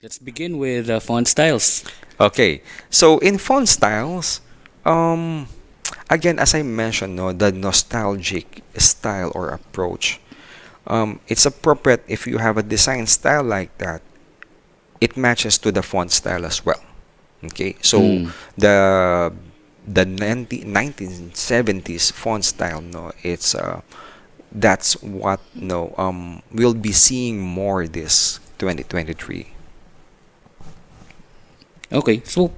Let's begin with font styles. Okay, so in font styles, um, again, as I mentioned, no, the nostalgic style or approach, it's appropriate if you have a design style like that. It matches to the font style as well. Okay, so Mm. the the 1970s font style, no, it's that's what no we'll be seeing more this 2023. Okay, so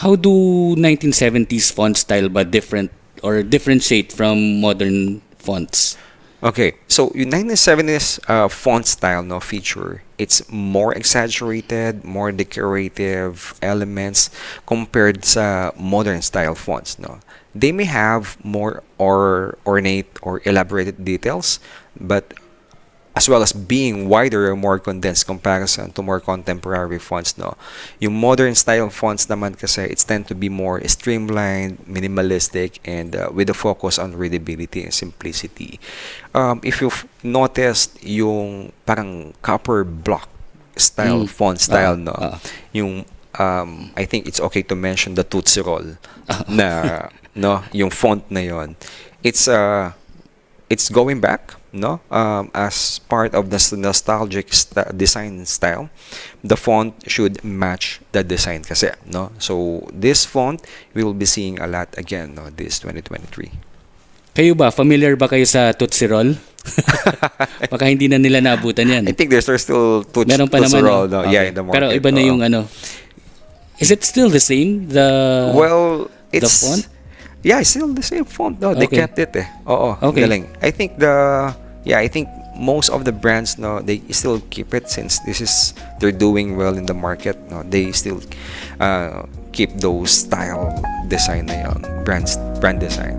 how do 1970s font style ba different or differentiate from modern fonts? Okay, so yung 1970s font style no feature, it's more exaggerated, more decorative elements compared sa modern style fonts no. They may have more or ornate or elaborated details, but as well as being wider or more condensed comparison to more contemporary fonts no. Yung modern style fonts naman kasi it's tend to be more streamlined, minimalistic, and with a focus on readability and simplicity. If you've noticed yung parang copper block style Mm. font Ah, style no, ah. yung I think it's okay to mention the Tootsie Roll na no, yung font na yon. It's it's going back no as part of the nostalgic design style. The font should match the design kasi no, so this font we will be seeing a lot again no this 2023. Kayo ba, familiar ba kayo sa Tootsie Roll? Baka hindi na nila naabutan yan. I think there's still Meron pa Tootsie naman, Roll no? no, yeah, Okay. in the Pero market. iba na Oo. yung ano. Is it still the same? Well, The it's font? yeah, it's still the same font. No, they Okay. kept it eh. Oo, Okay. galing. I think I think most of the brands no, they still keep it since this is they're doing well in the market. No, they still keep those style design na yun, brand design.